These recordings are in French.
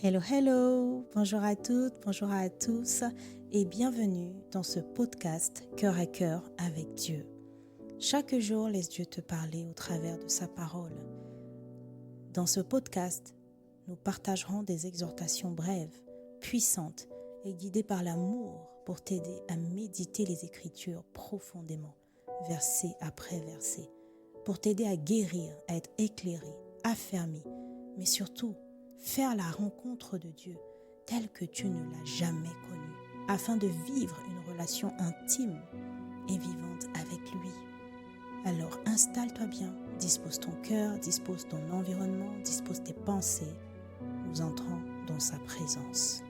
Hello, hello, bonjour à toutes, bonjour à tous et bienvenue dans ce podcast Cœur à cœur avec Dieu. Chaque jour, laisse Dieu te parler au travers de sa parole. Dans ce podcast, nous partagerons des exhortations brèves, puissantes et guidées par l'amour pour t'aider à méditer les Écritures profondément, verset après verset, pour t'aider à guérir, à être éclairé, affermi, mais surtout, faire la rencontre de Dieu telle que tu ne l'as jamais connu, afin de vivre une relation intime et vivante avec lui. Alors installe-toi bien, dispose ton cœur, dispose ton environnement, dispose tes pensées. Nous entrons dans sa présence.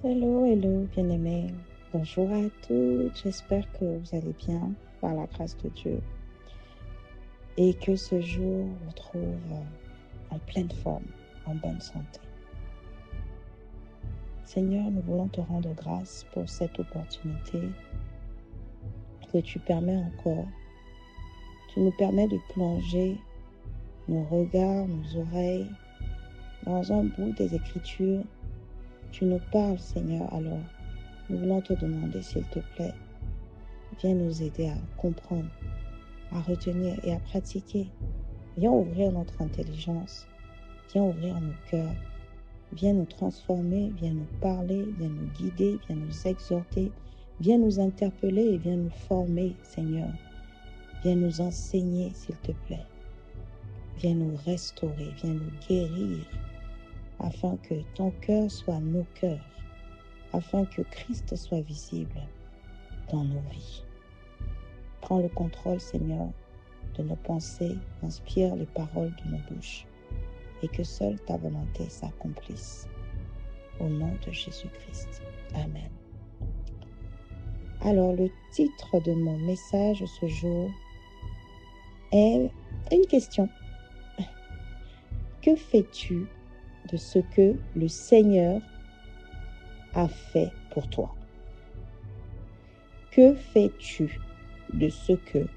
Hello, bien-aimés. Bonjour à tous. J'espère que vous allez bien par la grâce de Dieu et que ce jour vous trouve en pleine forme, en bonne santé. Seigneur, nous voulons te rendre grâce pour cette opportunité que tu permets encore. Tu nous permets de plonger nos regards, nos oreilles dans un bout des Écritures. Tu nous parles, Seigneur, alors nous voulons te demander, s'il te plaît, viens nous aider à comprendre, à retenir et à pratiquer. Viens ouvrir notre intelligence, viens ouvrir nos cœurs, viens nous transformer, viens nous parler, viens nous guider, viens nous exhorter, viens nous interpeller et viens nous former, Seigneur. Viens nous enseigner, s'il te plaît. Viens nous restaurer, viens nous guérir, afin que ton cœur soit nos cœurs, afin que Christ soit visible dans nos vies. Prends le contrôle, Seigneur, de nos pensées, inspire les paroles de nos bouches et que seule ta volonté s'accomplisse. Au nom de Jésus-Christ. Amen. Alors, le titre de mon message ce jour est une question. Que fais-tu de ce que le Seigneur a fait pour toi? Que fais-tu de ce que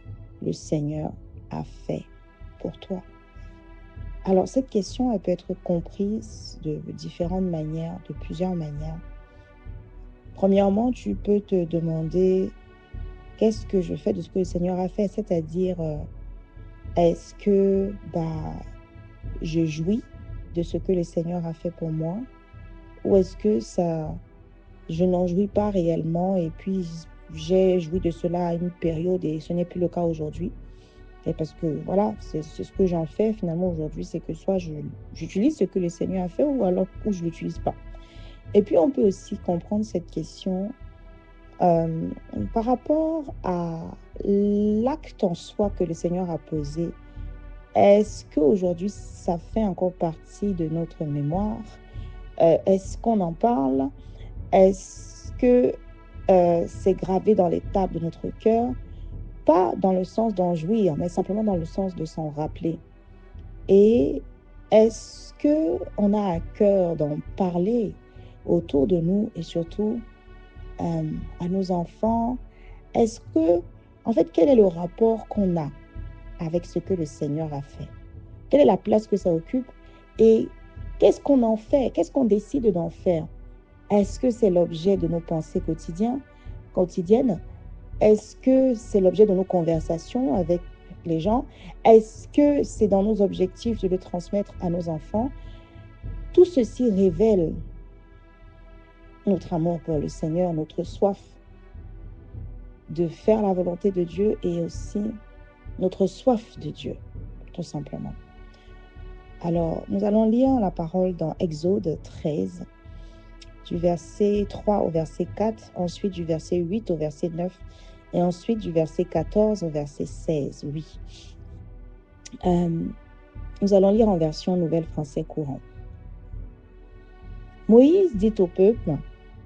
le Seigneur a fait pour toi? Alors, cette question, elle peut être comprise de différentes manières, de plusieurs manières. Premièrement, tu peux te demander, qu'est-ce que je fais de ce que le Seigneur a fait? C'est-à-dire, est-ce que je jouis de ce que le Seigneur a fait pour moi? Ou est-ce que je n'en jouis pas réellement et puis j'ai joui de cela à une période et ce n'est plus le cas aujourd'hui? Et parce que voilà, c'est ce que j'en fais finalement aujourd'hui, c'est que soit j'utilise ce que le Seigneur a fait ou alors je ne l'utilise pas. Et puis on peut aussi comprendre cette question par rapport à l'acte en soi que le Seigneur a posé. Est-ce qu'aujourd'hui ça fait encore partie de notre mémoire? Est-ce qu'on en parle? Est-ce que c'est gravé dans les tables de notre cœur? Pas dans le sens d'en jouir, mais simplement dans le sens de s'en rappeler. Et est-ce qu'on a à cœur d'en parler autour de nous et surtout à nos enfants? Quel est le rapport qu'on a avec ce que le Seigneur a fait? Quelle est la place que ça occupe? Et qu'est-ce qu'on en fait? Qu'est-ce qu'on décide d'en faire? Est-ce que c'est l'objet de nos pensées quotidiennes? Est-ce que c'est l'objet de nos conversations avec les gens? Est-ce que c'est dans nos objectifs de le transmettre à nos enfants? Tout ceci révèle notre amour pour le Seigneur, notre soif de faire la volonté de Dieu et aussi notre soif de Dieu, tout simplement. Alors, nous allons lire la parole dans Exode 13, du verset 3 au verset 4, ensuite du verset 8 au verset 9, et ensuite du verset 14 au verset 16, oui. Nous allons lire en version Nouvelle Français courant. Moïse dit au peuple,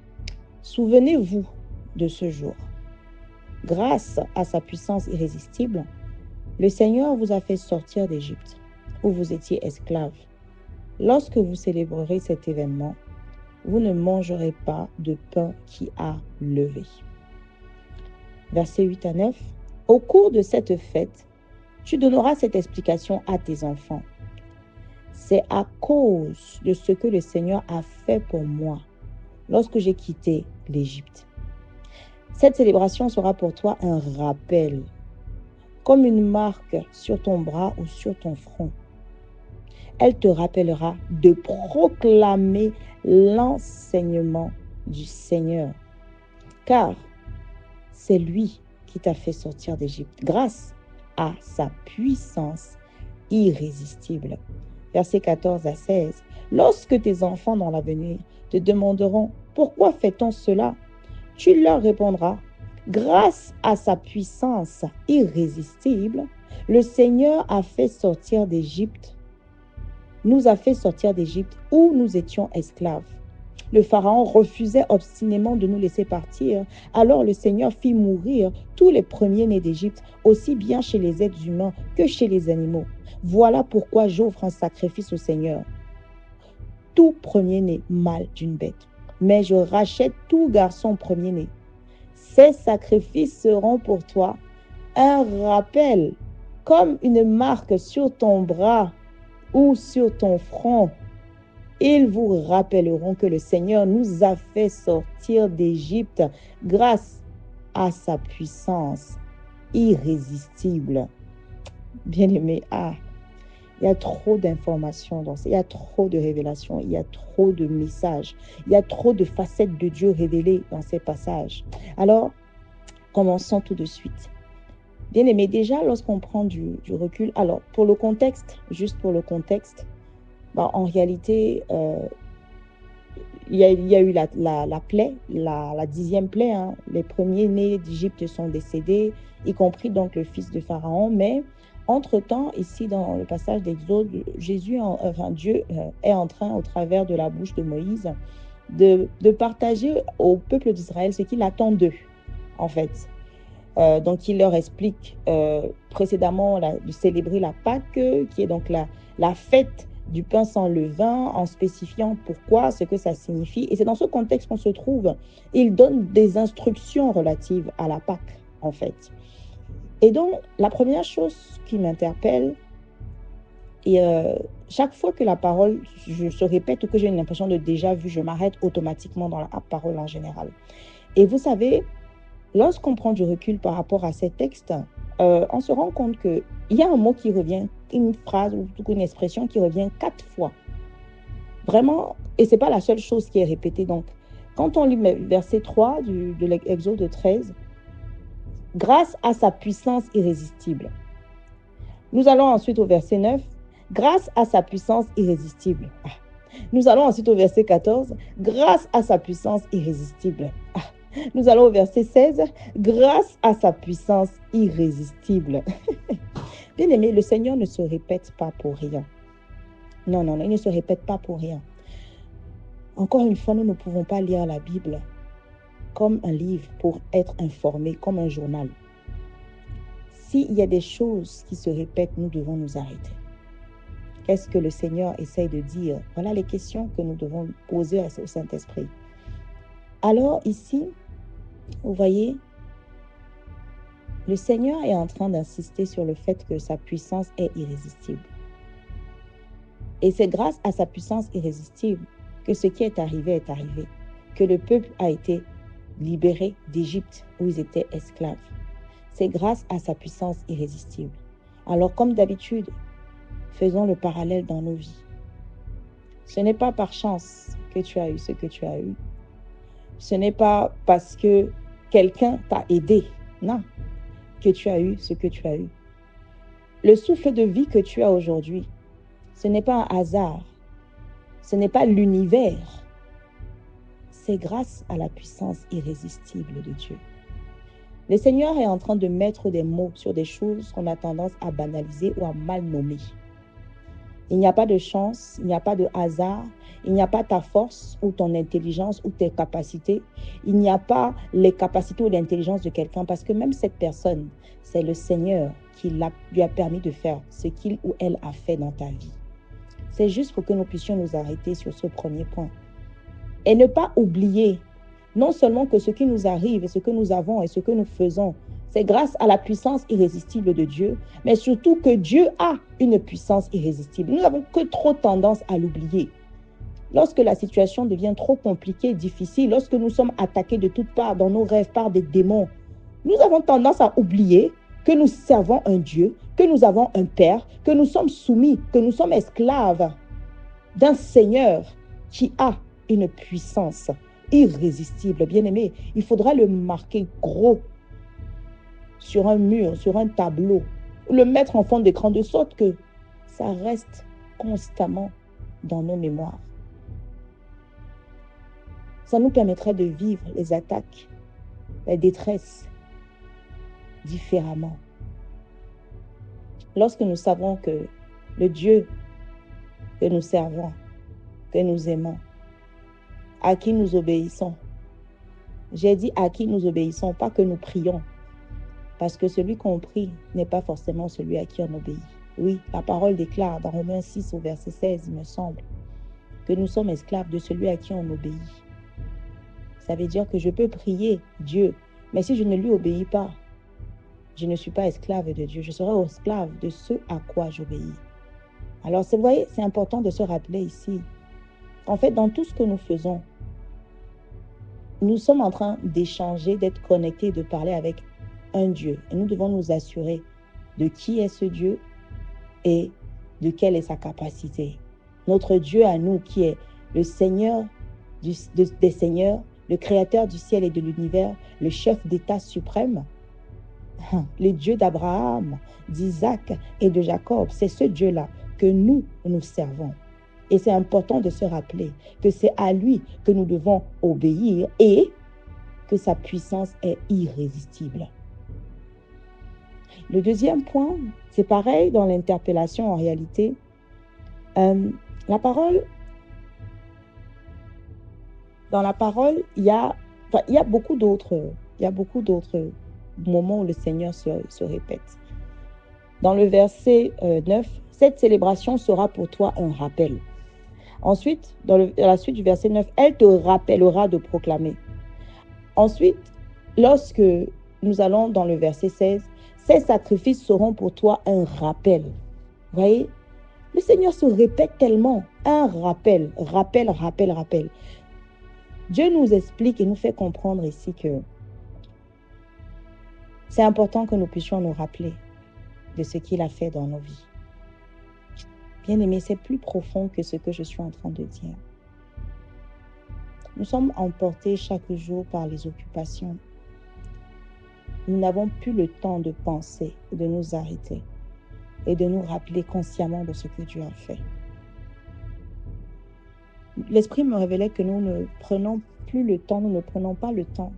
« Souvenez-vous de ce jour. Grâce à sa puissance irrésistible, le Seigneur vous a fait sortir d'Égypte, où vous étiez esclaves. Lorsque vous célébrerez cet événement, vous ne mangerez pas de pain qui a levé. » Versets 8 à 9. Au cours de cette fête, tu donneras cette explication à tes enfants. C'est à cause de ce que le Seigneur a fait pour moi lorsque j'ai quitté l'Égypte. Cette célébration sera pour toi un rappel, comme une marque sur ton bras ou sur ton front. Elle te rappellera de proclamer l'enseignement du Seigneur, car c'est lui qui t'a fait sortir d'Égypte grâce à sa puissance irrésistible. Versets 14 à 16. Lorsque tes enfants dans l'avenir te demanderont « Pourquoi fait-on cela ?» Tu leur répondras « Grâce à sa puissance irrésistible, le Seigneur a fait sortir d'Égypte, nous a fait sortir d'Égypte où nous étions esclaves. Le Pharaon refusait obstinément de nous laisser partir. Alors le Seigneur fit mourir tous les premiers-nés d'Égypte, aussi bien chez les êtres humains que chez les animaux. Voilà pourquoi j'offre un sacrifice au Seigneur. Tout premier-né mâle d'une bête. Mais je rachète tout garçon premier-né. Ces sacrifices seront pour toi un rappel, comme une marque sur ton bras ou sur ton front. Ils vous rappelleront que le Seigneur nous a fait sortir d'Égypte grâce à sa puissance irrésistible. Bien-aimé, il y a trop d'informations il y a trop de révélations, il y a trop de messages, il y a trop de facettes de Dieu révélées dans ces passages. Alors, commençons tout de suite. Bien-aimé, déjà, lorsqu'on prend du recul, alors, pour le contexte, juste pour le contexte, en réalité, il y a eu la plaie, la 10e plaie. Les premiers-nés d'Égypte sont décédés, y compris donc le fils de Pharaon. Mais entre-temps, ici dans le passage d'Exode, Dieu est en train, au travers de la bouche de Moïse, de partager au peuple d'Israël ce qu'il attend d'eux, en fait. Donc, il leur explique précédemment de célébrer la Pâque, qui est donc la fête du pain sans levain, en spécifiant pourquoi, ce que ça signifie. Et c'est dans ce contexte qu'on se trouve. Il donne des instructions relatives à la Pâque, en fait. Et donc, la première chose qui m'interpelle, et chaque fois que la parole se répète ou que j'ai une impression de déjà vu, je m'arrête automatiquement dans la parole en général. Et vous savez, lorsqu'on prend du recul par rapport à ces textes, on se rend compte qu'il y a un mot qui revient, une phrase ou une expression qui revient 4 fois. Vraiment, et ce n'est pas la seule chose qui est répétée. Donc, quand on lit verset 3 de l'Exode 13, « Grâce à sa puissance irrésistible ». Nous allons ensuite au verset 9, « Grâce à sa puissance irrésistible ». Nous allons ensuite au verset 14, « Grâce à sa puissance irrésistible ». Nous allons au verset 16, « Grâce à sa puissance irrésistible ». Bien aimé, le Seigneur ne se répète pas pour rien. Non, il ne se répète pas pour rien. Encore une fois, nous ne pouvons pas lire la Bible comme un livre pour être informés, comme un journal. S'il y a des choses qui se répètent, nous devons nous arrêter. Qu'est-ce que le Seigneur essaye de dire? Voilà les questions que nous devons poser au Saint-Esprit. Alors ici, vous voyez, le Seigneur est en train d'insister sur le fait que sa puissance est irrésistible. Et c'est grâce à sa puissance irrésistible que ce qui est arrivé, que le peuple a été libéré d'Égypte où ils étaient esclaves. C'est grâce à sa puissance irrésistible. Alors, comme d'habitude, faisons le parallèle dans nos vies. Ce n'est pas par chance que tu as eu ce que tu as eu. Ce n'est pas parce que quelqu'un t'a aidé, non, que tu as eu ce que tu as eu. Le souffle de vie que tu as aujourd'hui, ce n'est pas un hasard, ce n'est pas l'univers. C'est grâce à la puissance irrésistible de Dieu. Le Seigneur est en train de mettre des mots sur des choses qu'on a tendance à banaliser ou à mal nommer. Il n'y a pas de chance, il n'y a pas de hasard, il n'y a pas ta force ou ton intelligence ou tes capacités. Il n'y a pas les capacités ou l'intelligence de quelqu'un parce que même cette personne, c'est le Seigneur qui lui a permis de faire ce qu'il ou elle a fait dans ta vie. C'est juste pour que nous puissions nous arrêter sur ce premier point. Et ne pas oublier non seulement que ce qui nous arrive et ce que nous avons et ce que nous faisons, c'est grâce à la puissance irrésistible de Dieu, mais surtout que Dieu a une puissance irrésistible. Nous n'avons que trop tendance à l'oublier. Lorsque la situation devient trop compliquée, difficile, lorsque nous sommes attaqués de toutes parts dans nos rêves par des démons, nous avons tendance à oublier que nous servons un Dieu, que nous avons un Père, que nous sommes soumis, que nous sommes esclaves d'un Seigneur qui a une puissance irrésistible. Bien-aimé, il faudra le marquer gros sur un mur, sur un tableau, ou le mettre en fond d'écran de sorte que ça reste constamment dans nos mémoires. Ça nous permettrait de vivre les attaques, la détresse différemment. Lorsque nous savons que le Dieu que nous servons, que nous aimons, à qui nous obéissons, j'ai dit à qui nous obéissons, pas que nous prions, parce que celui qu'on prie n'est pas forcément celui à qui on obéit. Oui, la parole déclare dans Romains 6 au verset 16, il me semble, que nous sommes esclaves de celui à qui on obéit. Ça veut dire que je peux prier Dieu, mais si je ne lui obéis pas, je ne suis pas esclave de Dieu, je serai esclave de ce à quoi j'obéis. Alors, vous voyez, c'est important de se rappeler ici. En fait, dans tout ce que nous faisons, nous sommes en train d'échanger, d'être connectés, de parler avec un Dieu. Et nous devons nous assurer de qui est ce Dieu et de quelle est sa capacité. Notre Dieu à nous, qui est le Seigneur des Seigneurs, le Créateur du ciel et de l'univers, le chef d'État suprême, le Dieu d'Abraham, d'Isaac et de Jacob, c'est ce Dieu-là que nous servons. Et c'est important de se rappeler que c'est à lui que nous devons obéir et que sa puissance est irrésistible. Le deuxième point, c'est pareil dans l'interpellation en réalité. Dans la parole, il y a beaucoup d'autres moments où le Seigneur se répète. Dans le verset 9, cette célébration sera pour toi un rappel. Ensuite, dans la suite du verset 9, elle te rappellera de proclamer. Ensuite, lorsque nous allons dans le verset 16, ces sacrifices seront pour toi un rappel. Vous voyez, le Seigneur se répète tellement, un rappel. Dieu nous explique et nous fait comprendre ici que c'est important que nous puissions nous rappeler de ce qu'il a fait dans nos vies. Bien-aimé, c'est plus profond que ce que je suis en train de dire. Nous sommes emportés chaque jour par les occupations. Nous n'avons plus le temps de penser, de nous arrêter et de nous rappeler consciemment de ce que Dieu a fait. L'Esprit me révélait que nous ne prenons plus le temps, nous ne prenons pas le temps,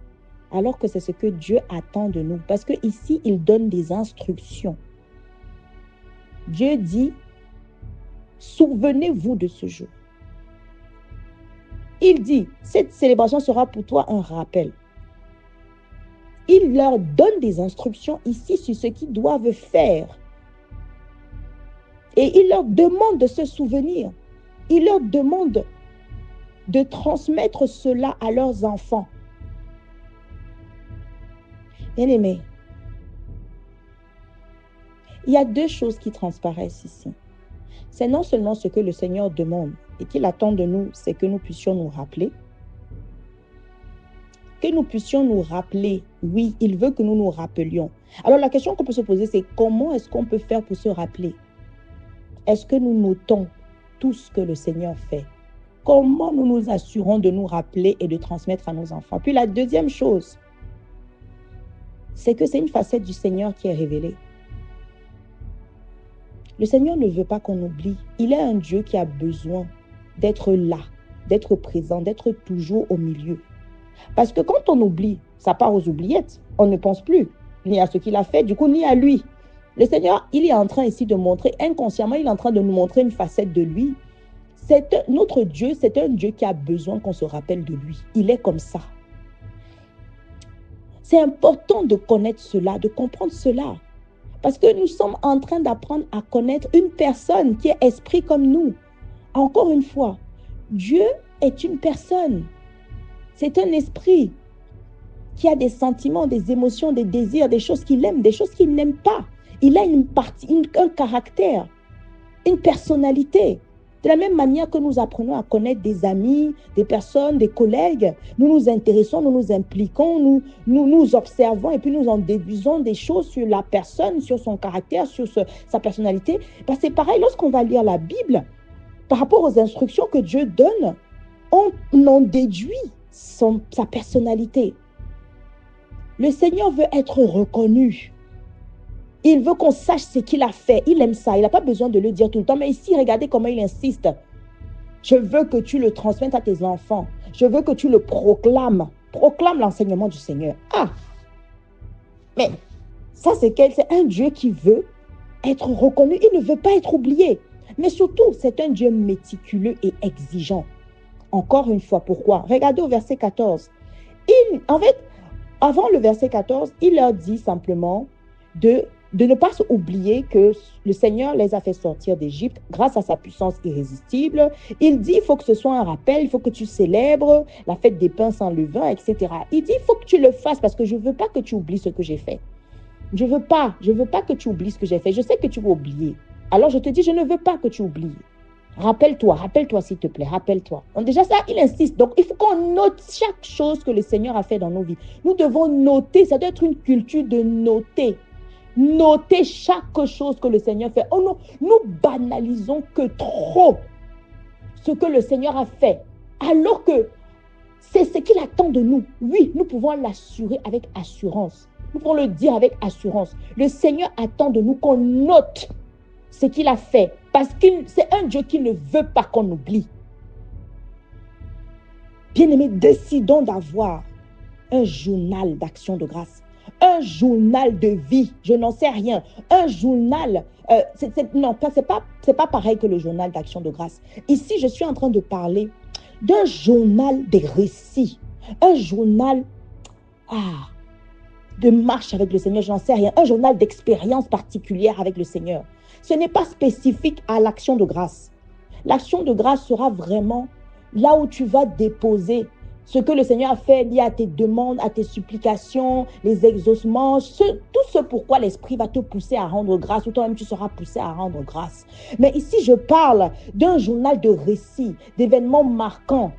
alors que c'est ce que Dieu attend de nous. Parce qu'ici, il donne des instructions. Dieu dit, souvenez-vous de ce jour. Il dit, cette célébration sera pour toi un rappel. Il leur donne des instructions ici sur ce qu'ils doivent faire. Et il leur demande de se souvenir. Il leur demande de transmettre cela à leurs enfants. Bien-aimés, il y a deux choses qui transparaissent ici. C'est non seulement ce que le Seigneur demande et qu'il attend de nous, c'est que nous puissions nous rappeler. Que nous puissions nous rappeler, oui, il veut que nous nous rappelions. Alors la question qu'on peut se poser, c'est comment est-ce qu'on peut faire pour se rappeler? Est-ce que nous notons tout ce que le Seigneur fait? Comment nous nous assurons de nous rappeler et de transmettre à nos enfants? Puis la deuxième chose, c'est que c'est une facette du Seigneur qui est révélée. Le Seigneur ne veut pas qu'on oublie. Il est un Dieu qui a besoin d'être là, d'être présent, d'être toujours au milieu. Parce que quand on oublie, ça part aux oubliettes. On ne pense plus ni à ce qu'il a fait, du coup, ni à lui. Le Seigneur, il est en train ici de montrer, inconsciemment, il est en train de nous montrer une facette de lui. Notre Dieu, c'est un Dieu qui a besoin qu'on se rappelle de lui. Il est comme ça. C'est important de connaître cela, de comprendre cela. Parce que nous sommes en train d'apprendre à connaître une personne qui est esprit comme nous. Encore une fois, Dieu est une personne. C'est un esprit. qui a des sentiments, des émotions, des désirs, des choses qu'il aime, des choses qu'il n'aime pas. Il a un caractère, une personnalité. De la même manière que nous apprenons à connaître des amis, des personnes, des collègues, nous nous intéressons, nous nous impliquons, nous observons et puis nous en déduisons des choses sur la personne, sur son caractère, sur sa personnalité. Ben c'est pareil lorsqu'on va lire la Bible, par rapport aux instructions que Dieu donne, on en déduit sa personnalité. Le Seigneur veut être reconnu. Il veut qu'on sache ce qu'il a fait. Il aime ça. Il n'a pas besoin de le dire tout le temps. Mais ici, regardez comment il insiste. Je veux que tu le transmettes à tes enfants. Je veux que tu le proclames. Proclame l'enseignement du Seigneur. Ah! Mais ça, c'est un Dieu qui veut être reconnu. Il ne veut pas être oublié. Mais surtout, c'est un Dieu méticuleux et exigeant. Encore une fois, pourquoi? Regardez au verset 14. En fait, avant le verset 14, il leur dit simplement de ne pas oublier que le Seigneur les a fait sortir d'Égypte grâce à sa puissance irrésistible. Il dit, il faut que ce soit un rappel, il faut que tu célèbres la fête des pains sans levain, etc. Il dit, il faut que tu le fasses parce que je ne veux pas que tu oublies ce que j'ai fait. Je veux pas que tu oublies ce que j'ai fait. Je sais que tu vas oublier. Alors je te dis, je ne veux pas que tu oublies. Rappelle-toi s'il te plaît, rappelle-toi. Donc déjà ça, il insiste. Donc il faut qu'on note chaque chose que le Seigneur a fait dans nos vies. Nous devons noter, ça doit être une culture de noter. Noter chaque chose que le Seigneur fait. Oh non, nous banalisons que trop ce que le Seigneur a fait. Alors que c'est ce qu'il attend de nous. Oui, nous pouvons l'assurer avec assurance. Nous pouvons le dire avec assurance. Le Seigneur attend de nous qu'on note ce qu'il a fait. Parce que c'est un Dieu qui ne veut pas qu'on oublie. Bien-aimés, décidons d'avoir un journal d'action de grâce. Un journal de vie, je n'en sais rien. Un journal, c'est pas pareil que le journal d'action de grâce. Ici, je suis en train de parler d'un journal des récits. Un journal de marche avec le Seigneur, je n'en sais rien. Un journal d'expérience particulière avec le Seigneur. Ce n'est pas spécifique à l'action de grâce. L'action de grâce sera vraiment là où tu vas déposer ce que le Seigneur a fait lié à tes demandes, à tes supplications, les exaucements, tout ce pourquoi l'Esprit va te pousser à rendre grâce, ou toi-même tu seras poussé à rendre grâce. Mais ici, je parle d'un journal de récits, d'événements marquants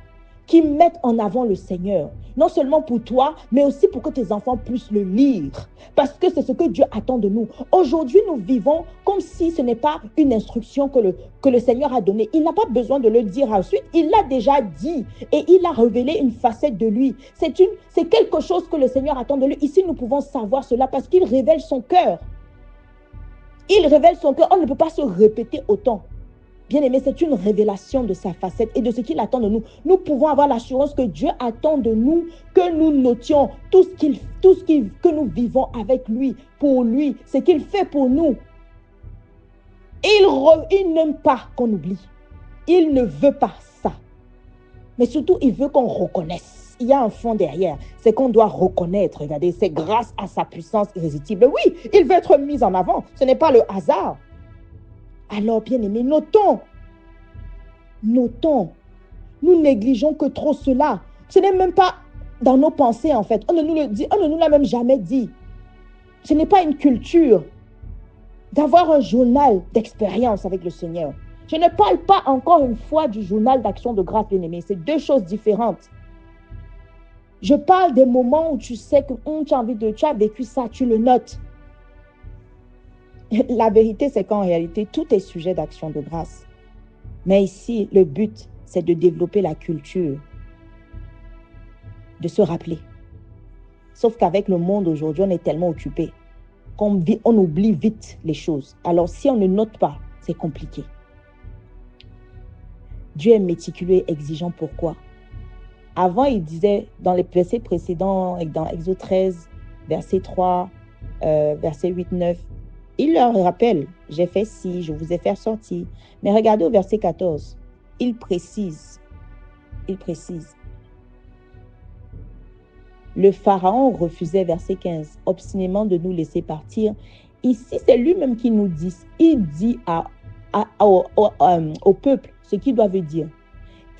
qui mettent en avant le Seigneur. Non seulement pour toi, mais aussi pour que tes enfants puissent le lire. Parce que c'est ce que Dieu attend de nous. Aujourd'hui, nous vivons comme si ce n'est pas une instruction que le Seigneur a donnée. Il n'a pas besoin de le dire ensuite. Il l'a déjà dit et il a révélé une facette de lui. C'est quelque chose que le Seigneur attend de lui. Ici, nous pouvons savoir cela parce qu'il révèle son cœur. Il révèle son cœur. On ne peut pas se répéter autant. Bien-aimé, c'est une révélation de sa facette et de ce qu'il attend de nous. Nous pouvons avoir l'assurance que Dieu attend de nous que nous notions tout ce que nous vivons avec lui, pour lui, ce qu'il fait pour nous. Il n'aime pas qu'on oublie. Il ne veut pas ça. Mais surtout, il veut qu'on reconnaisse. Il y a un fond derrière. C'est qu'on doit reconnaître. Regardez, c'est grâce à sa puissance irrésistible. Oui, il veut être mis en avant. Ce n'est pas le hasard. Alors, bien-aimés, notons. Nous négligeons que trop cela. Ce n'est même pas dans nos pensées, en fait. On ne nous l'a même jamais dit. Ce n'est pas une culture d'avoir un journal d'expérience avec le Seigneur. Je ne parle pas encore une fois du journal d'action de grâce, bien-aimés. C'est deux choses différentes. Je parle des moments où tu sais que tu as vécu ça, tu le notes. La vérité, c'est qu'en réalité, tout est sujet d'action de grâce. Mais ici, le but, c'est de développer la culture, de se rappeler. Sauf qu'avec le monde aujourd'hui, on est tellement occupé qu'on oublie vite les choses. Alors, si on ne note pas, c'est compliqué. Dieu est méticuleux et exigeant. Pourquoi? Avant, il disait, dans les versets précédents, dans Exode 13, verset 3, verset 8, 9, il leur rappelle, j'ai fait ci, je vous ai fait sortir. Mais regardez au verset 14, il précise. Le Pharaon refusait, verset 15, obstinément de nous laisser partir. Ici, c'est lui-même qui nous dit, il dit au peuple ce qu'il doit dire.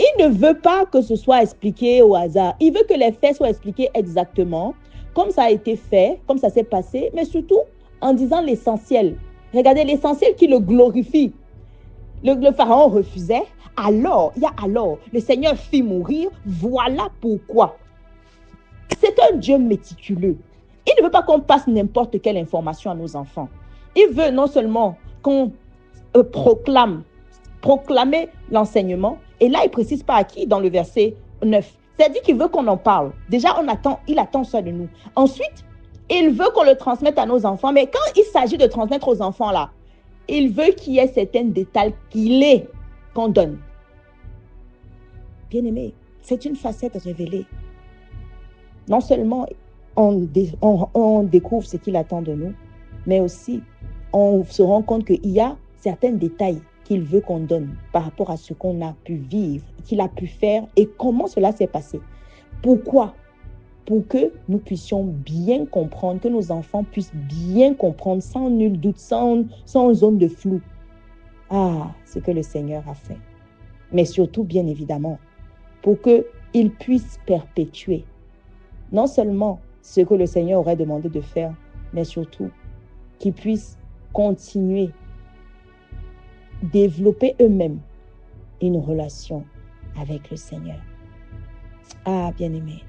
Il ne veut pas que ce soit expliqué au hasard. Il veut que les faits soient expliqués exactement comme ça a été fait, comme ça s'est passé, mais surtout en disant l'essentiel. Regardez l'essentiel qui le glorifie. Le pharaon refusait. Alors, le Seigneur fit mourir. Voilà pourquoi. C'est un Dieu méticuleux. Il ne veut pas qu'on passe n'importe quelle information à nos enfants. Il veut non seulement qu'on proclamer l'enseignement. Et là, il ne précise pas à qui dans le verset 9. C'est-à-dire qu'il veut qu'on en parle. Déjà, il attend ça de nous. Ensuite, il veut qu'on le transmette à nos enfants. Mais quand il s'agit de transmettre aux enfants, là, il veut qu'il y ait certains détails qu'on donne. Bien-aimé, c'est une facette révélée. Non seulement on découvre ce qu'il attend de nous, mais aussi on se rend compte qu'il y a certains détails qu'il veut qu'on donne par rapport à ce qu'on a pu vivre, qu'il a pu faire et comment cela s'est passé. Pourquoi? Pour que nous puissions bien comprendre, que nos enfants puissent bien comprendre sans nul doute, sans zone de flou. Ce que le Seigneur a fait. Mais surtout, bien évidemment, pour qu'ils puissent perpétuer non seulement ce que le Seigneur aurait demandé de faire, mais surtout qu'ils puissent continuer, développer eux-mêmes une relation avec le Seigneur. Bien-aimé.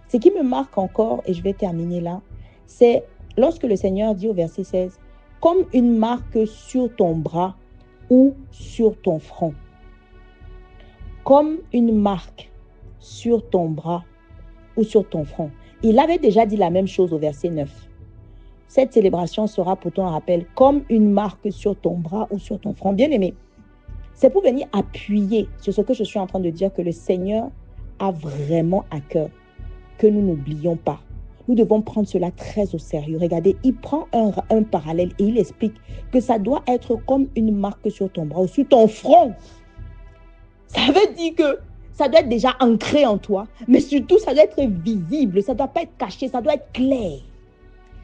Ce qui me marque encore, et je vais terminer là, c'est lorsque le Seigneur dit au verset 16, « Comme une marque sur ton bras ou sur ton front. » Comme une marque sur ton bras ou sur ton front. Il avait déjà dit la même chose au verset 9. Cette célébration sera pour toi un rappel, comme une marque sur ton bras ou sur ton front. Bien-aimé, c'est pour venir appuyer sur ce que je suis en train de dire, que le Seigneur a vraiment à cœur que nous n'oublions pas. Nous devons prendre cela très au sérieux. Regardez, il prend un parallèle et il explique que ça doit être comme une marque sur ton bras ou sur ton front. Ça veut dire que ça doit être déjà ancré en toi, mais surtout ça doit être visible, ça ne doit pas être caché, ça doit être clair.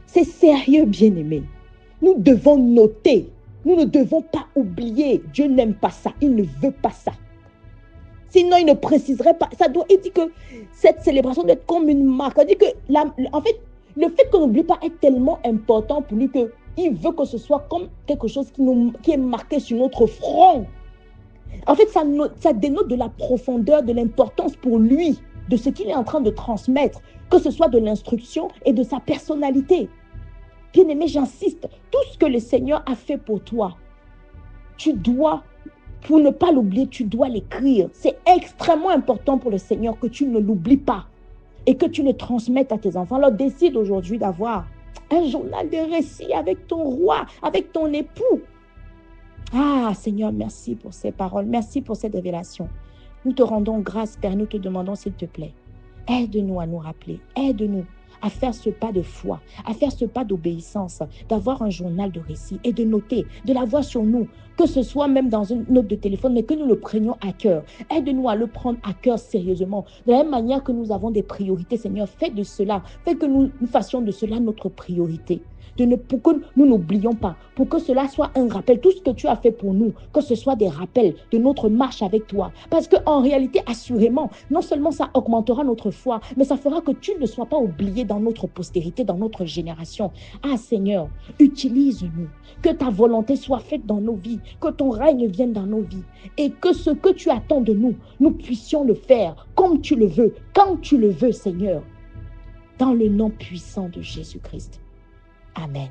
C'est sérieux, bien-aimé. Nous devons noter, nous ne devons pas oublier. Dieu n'aime pas ça, il ne veut pas ça. Sinon, il ne préciserait pas. Il dit que cette célébration doit être comme une marque. Il dit que, en fait, le fait qu'on n'oublie pas est tellement important pour lui qu'il veut que ce soit comme quelque chose qui est marqué sur notre front. En fait, ça dénote de la profondeur, de l'importance pour lui, de ce qu'il est en train de transmettre, que ce soit de l'instruction et de sa personnalité. Bien-aimé, j'insiste, tout ce que le Seigneur a fait pour toi, tu dois, pour ne pas l'oublier, tu dois l'écrire. C'est extrêmement important pour le Seigneur que tu ne l'oublies pas et que tu le transmettes à tes enfants. Alors décide aujourd'hui d'avoir un journal de récits avec ton roi, avec ton époux. Seigneur, merci pour ces paroles, merci pour cette révélation. Nous te rendons grâce, Père, nous te demandons s'il te plaît, aide-nous à nous rappeler, aide-nous à faire ce pas de foi, à faire ce pas d'obéissance, d'avoir un journal de récits et de noter, de l'avoir sur nous, que ce soit même dans une note de téléphone, mais que nous le prenions à cœur. Aide-nous à le prendre à cœur sérieusement. De la même manière que nous avons des priorités, Seigneur, fais de cela, fais que nous fassions de cela notre priorité. Pour que nous n'oublions pas, pour que cela soit un rappel, tout ce que tu as fait pour nous, que ce soit des rappels de notre marche avec toi. Parce qu'en réalité, assurément, non seulement ça augmentera notre foi, mais ça fera que tu ne sois pas oublié dans notre postérité, dans notre génération. Seigneur, utilise-nous, que ta volonté soit faite dans nos vies, que ton règne vienne dans nos vies et que ce que tu attends de nous, nous puissions le faire comme tu le veux, quand tu le veux, Seigneur, dans le nom puissant de Jésus-Christ. Amen.